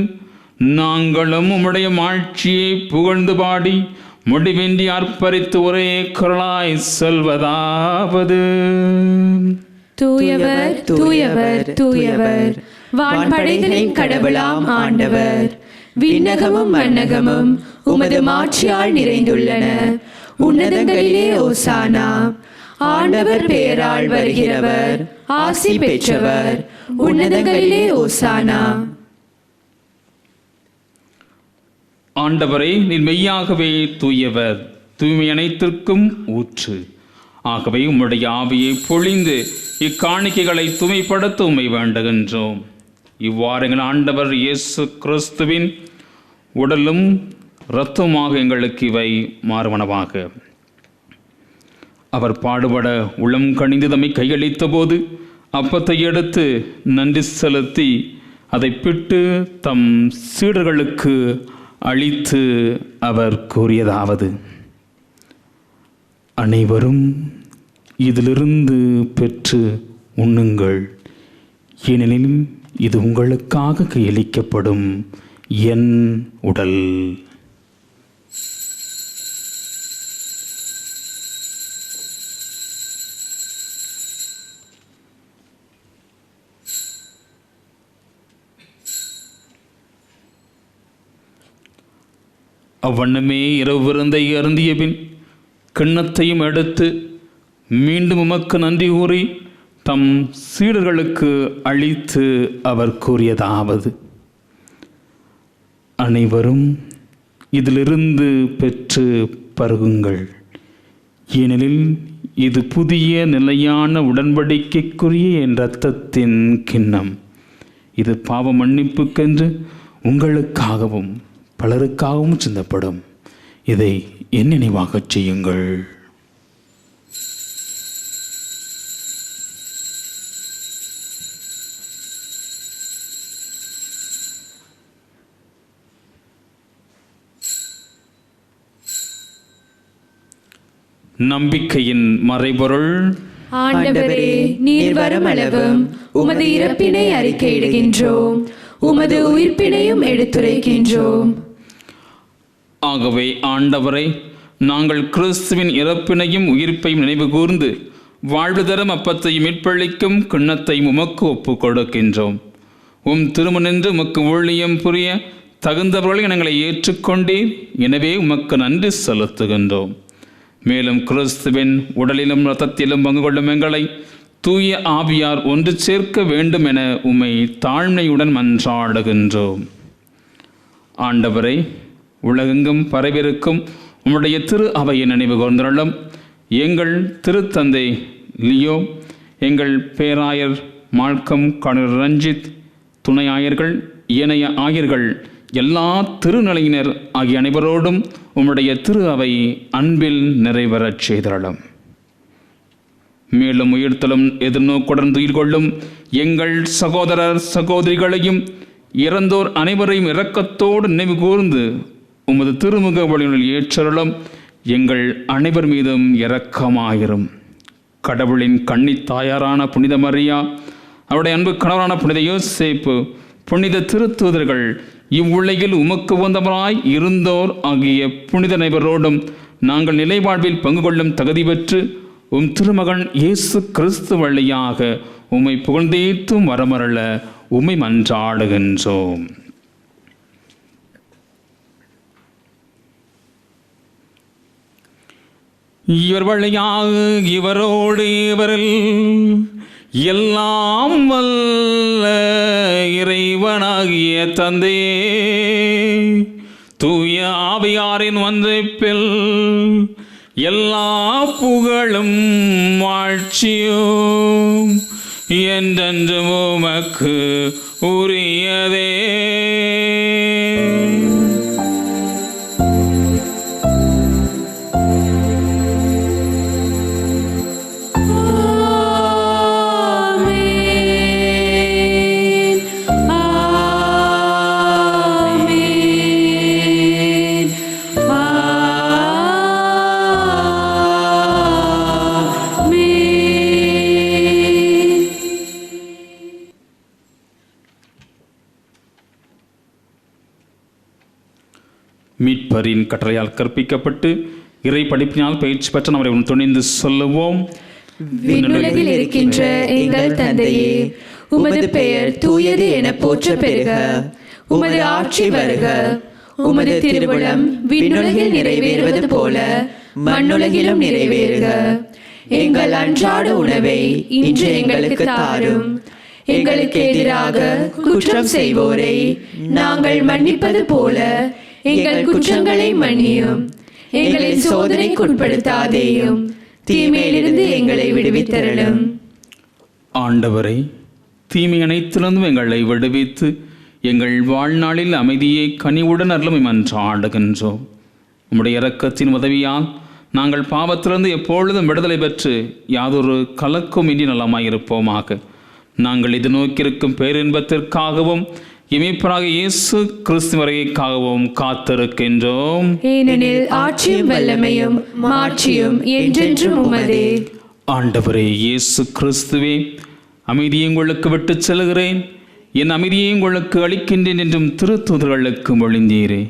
நாங்களும் உம்முடைய மாட்சியை புகழ்ந்து பாடி முடிவின்றி ஆர்ப்பரித்து ஒரே குரலாய் சொல்வதாவது: தூயவர் தூயவர் தூயவர், வான்படைகளின் கடவுளாம் ஆண்டவர். விண்ணகமும் மண்ணகமும் உமது மாட்சியால் நிறைந்துள்ளன. உன்னதங்களிலே ஓசானா. ஆண்டவர் பெயரால் வருகிறவர் ஆசி பெற்றவர். உன்னதங்களிலே ஓசானா. ஆண்டவரே, நீர் மெய்யாகவே தூயவர், தூய்மை அனைத்திற்கும் ஊற்று. ஆகவே உம்முடைய ஆவியை பொழிந்து இக்காணிக்கைகளை தூய்மைப்படுத்த உம்மை வேண்டுகின்றோம். இவ்வாறு எங்கள் ஆண்டவர் இயேசு கிறிஸ்துவின் உடலும் இரத்தமாக எங்களுக்கு இவை மாறுவனவாக. அவர் பாடுபட உளம் கனிந்து தம்மை கையளித்த போது அப்பத்தை எடுத்து நன்றி செலுத்தி அதை பிட்டு தம் சீடர்களுக்கு அளித்து அவர் கூறியதாவது: அனைவரும் இதிலிருந்து பெற்று உண்ணுங்கள், ஏனெனில் இது உங்களுக்காக கையளிக்கப்படும் என் உடல். அவ்வண்ணமே இரவு விருந்தை அருந்திய பின் கிண்ணத்தையும் எடுத்து மீண்டும் உமக்கு நன்றி கூறி தம் சீடர்களுக்கு அளித்து அவர் கூறியதாவது: அனைவரும் இதிலிருந்து பெற்று பருகுங்கள், ஏனெனில் இது புதிய நிலையான உடன்படிக்கைக்குரிய என் இரத்தத்தின் கிண்ணம். இது பாவ மன்னிப்புக்கென்று உங்களுக்காகவும் பலருக்காகவும் சிந்தப்படும். இதை என் நினைவாகச் செய்யுங்கள். நம்பிக்கையின் மறைபொருள்: ஆண்டவரே, நீர் வருமளவும் உமது இறப்பினை அறிக்கையிடுகின்றோம், உமது உயிர்ப்பினையும் எடுத்துரைக்கின்றோம். ஆகவே ஆண்டவரை, நாங்கள் கிறிஸ்துவின் இறப்பினையும் உயிர்ப்பையும் நினைவு கூர்ந்து வாழ்வு தரும் அப்பத்தையும் மீட்பளிக்கும் கிண்ணத்தையும் உமக்கு ஒப்புக் கொடுக்கின்றோம். உம் திருமுனின்று உமக்கு ஊழியம் புரிய தகுந்தவர்களை எங்களை ஏற்றுக்கொண்டீர். எனவே உமக்கு நன்றி செலுத்துகின்றோம். மேலும் கிறிஸ்துவின் உடலிலும் இரத்தத்திலும் பங்கு கொள்ளும் எங்களை தூய ஆவியார் ஒன்று சேர்க்க வேண்டும் என உம்மை தாழ்மையுடன் மன்றாடுகின்றோம். ஆண்டவரை, உலகெங்கும் பரவிருக்கும் உம்முடைய திரு அவையை நினைவு கூர்ந்தருளும். எங்கள் திருத்தந்தை லியோ, எங்கள் பேராயர் மால்கம் கணர் ரஞ்சித், துணை ஆயர்கள், ஏனைய ஆயர்கள், எல்லா திருநிலையினர் ஆகிய அனைவரோடும் உம்முடைய திரு அவை அன்பில் நிறைவேறச் செய்தருளும். மேலும் உயிர்த்தலும் எதிர்நோக்குடன் துயில் கொள்ளும் எங்கள் சகோதரர் சகோதரிகளையும் இறந்தோர் அனைவரையும் இரக்கத்தோடு நினைவு கூர்ந்து உமது திருமுக வழிகளில் ஏற்றருளும். எங்கள் அனைவர் மீதும் இரக்கமாயிரும். கடவுளின் கன்னித் தாயாரான புனித மரியா, அவருடைய அன்பு கணவரான புனித யோசேப்பு, புனித திருத்தூதர்கள், இவ்வுலகில் உமக்கு உகந்தவராய் இருந்தோர் ஆகிய புனித அனைவரோடும் நாங்கள் நிலைவாழ்வில் பங்கு கொள்ளும் தகுதி பெற்று உம் திருமகன் இயேசு கிறிஸ்து வழியாக உம்மை புகழ்ந்தேத்தும் வரமருள உம்மை மன்றாடுகின்றோம். இவர் வழியாக இவரோடு இவரில் எல்லாம் வல்ல இறைவனாகிய தந்தையே, தூய ஆவியாரின் ஒன்றைப்பில் எல்லா புகழும் வாழ்ச்சியும் என்றென்றும் உமக்கு உரியதே. ஆமென். மீட்பரின் கட்டளையால் கற்பிக்கப்பட்டு இறை படிப்பினால் பயிற்சி பெற்ற நம்மை துணிந்து சொல்லுவோம். விண்ணுலகில் இருக்கின்ற எங்கள் தந்தையே, உமது பெயர் தூயது என போற்ற பெறுக. உமது ஆட்சி வருக. உமது திருவுளம் விண்ணுலகில் நிறைவேறுவது போல மண்ணுலகிலும் நிறைவேறுக. எங்கள் அன்றாட உணவை இன்று எங்களுக்கு தாரும். எங்களுக்கு எதிராக குற்றம் செய்வோரை நாங்கள் மன்னிப்பது போல எங்கள் குற்றங்களை மன்னியும். எங்களை சோதனைக்கு உட்படுத்தாதேயும், தீமையிலிருந்து எங்களை விடுவித்தருளும். ஆண்டவரை, தீமை அனைத்திலிருந்தும் எங்களை விடுவித்து எங்கள் வாழ்நாளில் அமைதியை கனிவுடன் அருளும் மன்றாடுகின்றோம். உம்முடைய இரக்கத்தின் உதவியால் நாங்கள் பாவத்திலிருந்து எப்பொழுதும் விடுதலை பெற்று யாதொரு கலக்கும் இன்றி நலமாயிருப்போமாக. நாங்கள் இது நோக்கியிருக்கும் பேரின்பத்திற்காகவும் இமைப்பராக இயேசு கிறிஸ்து வருகைக்காகவும் காத்திருக்கின்றோம். ஏனெனில் ஆட்சியும் வல்லமையும் மாட்சியும் என்றென்றும் உமதே. ஆண்டவரே இயேசு கிறிஸ்துவே, அமைதியை உங்களுக்கு விட்டு செல்கிறேன், என் அமைதியை உங்களுக்கு அளிக்கின்றேன் என்றும் திருத்தூதர்களுக்கு மொழிந்தீரே.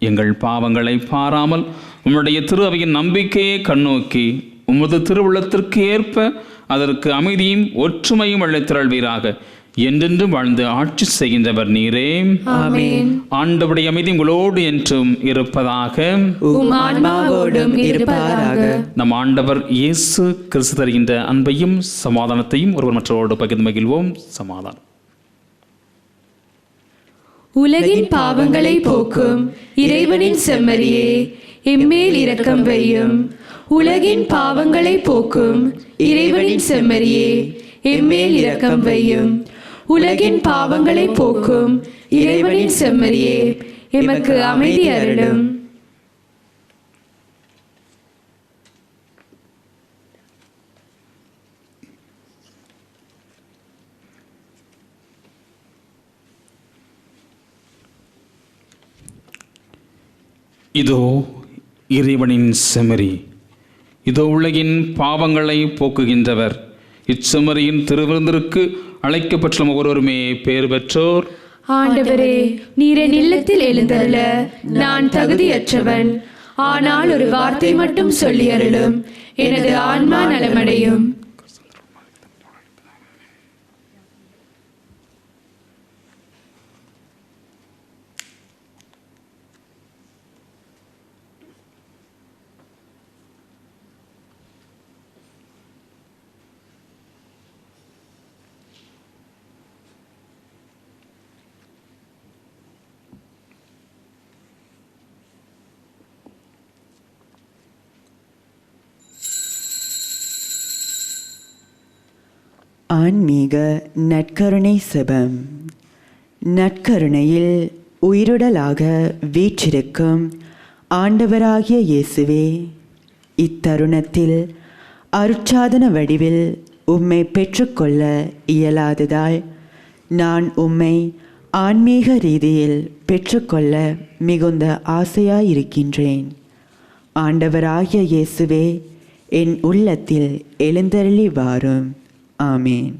எங்கள் பாவங்களை பாராமல் உம்முடைய திரு அவையின் நம்பிக்கையை கண்ணோக்கி உமது திருவுள்ளத்திற்கு ஏற்ப அதற்கு அமைதியும் ஒற்றுமையும் அளித்திரள்வீராக. என்றென்றும் வாழ்ந்து ஆட்சி செய்கின்றவர் நீரே. ஆமென். ஆண்டவருடைய அமைதி உங்களோடு என்றும் இருப்பதாக. உம் ஆன்மாவோடும் இருப்பதாக. நம் ஆண்டவர் இயேசு கிறிஸ்து தருகின்ற அன்பையும் சமாதானத்தையும் ஒருவர் மற்றவரோடு பகிர்ந்து மகிழ்வோம். சமாதானம். உலகின் பாவங்களை போக்கும் இறைவனின் செம்மறியே, எம்மேல் இரக்கம் வையும். உலகின் பாவங்களை போக்கும் இறைவனின் செம்மறியே, எம்மேல் இரக்கம் வையும். உலகின் பாவங்களை போக்கும் இறைவனின் செம்மறியே, எமக்கு அமைதி அருளும். இதோ இறைவனின் செம்மறி, இதோ உலகின் பாவங்களை போக்குகின்றவர். இச்செம்மறியின் திருவிருந்திற்கு அழைக்கப்பட்ட ஒவ்வொருவருமே பேர் பெற்றோர். ஆண்டவரே, நீர் என் இல்லத்தில் எழுந்தருள நான் தகுதியற்றவன். ஆனால் ஒரு வார்த்தை மட்டும் சொல்லி அருளும், எனது ஆன்மா நலமடையும். ஆன்மீக நற்கருணை செபம். நற்கருணையில் உயிருடலாக வீற்றிருக்கும் ஆண்டவராகிய இயேசுவே, இத்தருணத்தில் அருட்சாதன வடிவில் உம்மை பெற்றுக்கொள்ள இயலாததால் நான் உம்மை ஆன்மீக ரீதியில் பெற்றுக்கொள்ள மிகுந்த ஆசையாயிருக்கின்றேன். ஆண்டவராகிய இயேசுவே, என் உள்ளத்தில் எழுந்தருளி வாரும். ஆமென்.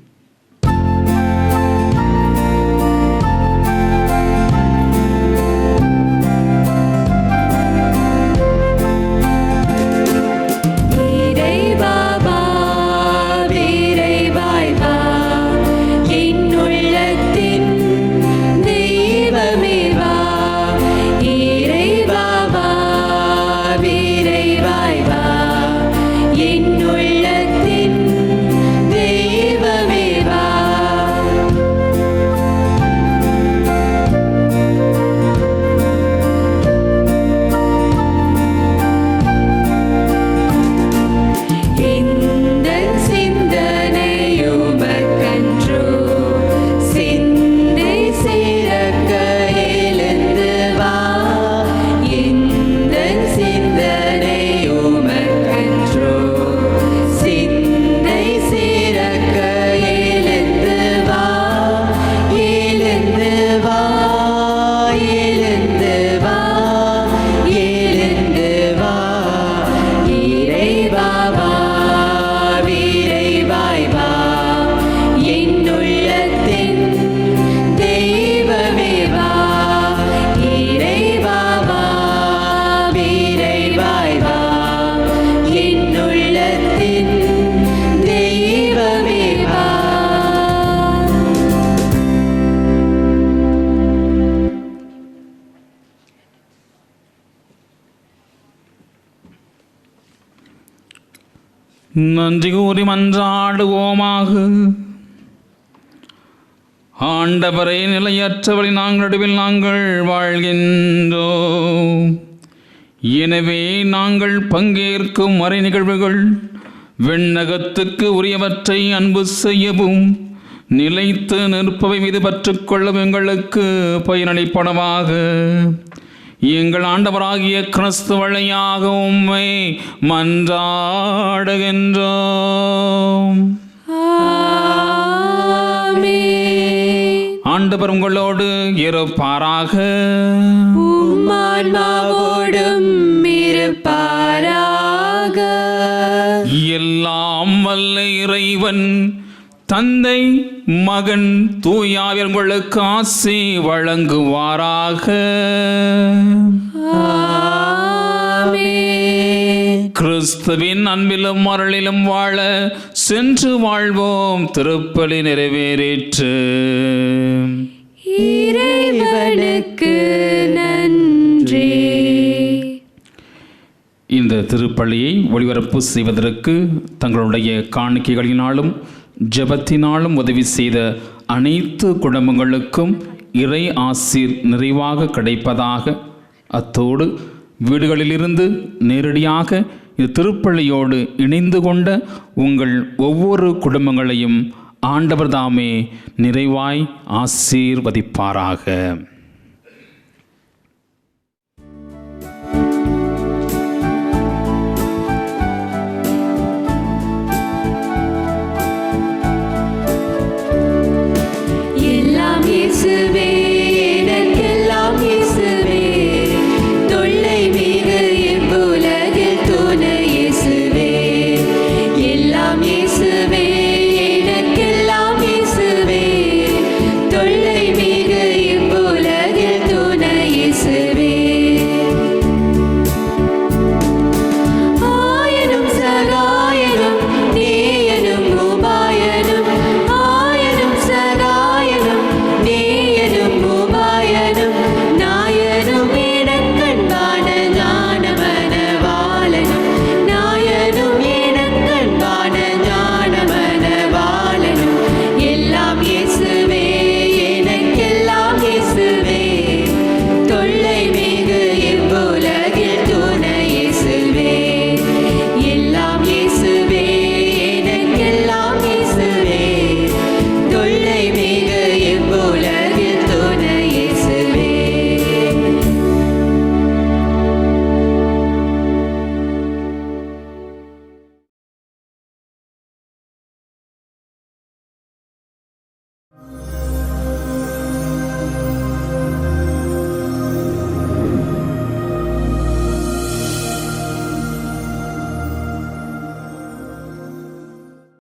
நன்றி கூறி மன்றாடுவோமாக. ஆண்டவரே, நிலையற்றவரை நாங்கள் நடுவில் நாங்கள் வாழ்கின்றோம். எனவே நாங்கள் பங்கேற்கும் மறை நிகழ்வுகள் விண்ணகத்துக்கு உரியவற்றை அன்பு செய்யவும் நிலைத்து நிற்பவை மீது பற்றுக்கொள்ளவும் எங்களுக்கு பயனளிப்பனவாக. எங்கள் ஆண்டவராகிய கிறிஸ்து வழியாக உம்மை மன்றாடுகின்றோம். ஆண்டவர் உங்களோடு இருப்பாராக. உம்மான்மாவோடும் இருப்பாராக. எல்லாம் வல்ல இறைவன் தந்தை, மகன், தூயாவியர் உங்களுக்கு ஆசி வழங்குவாராக. கிறிஸ்துவின் அன்பிலும் அருளிலும் வாழ சென்று வாழ்வோம். திருப்பலி நிறைவேறிற்று. இறைவனுக்கு நன்றி. இந்த திருப்பலியை ஒளிபரப்பு செய்வதற்கு தங்களுடைய காணிக்கைகளினாலும் ஜெபத்தினாலும் உதவி செய்த அனைத்து குடும்பங்களுக்கும் இறை ஆசீர் நிறைவாக கிடைப்பதாக. அத்தோடு வீடுகளிலிருந்து நேரடியாக இந்த திருப்பலியோடு இணைந்து கொண்ட உங்கள் ஒவ்வொரு குடும்பங்களையும் ஆண்டவர் தாமே நிறைவாய் ஆசீர்வதிப்பாராக.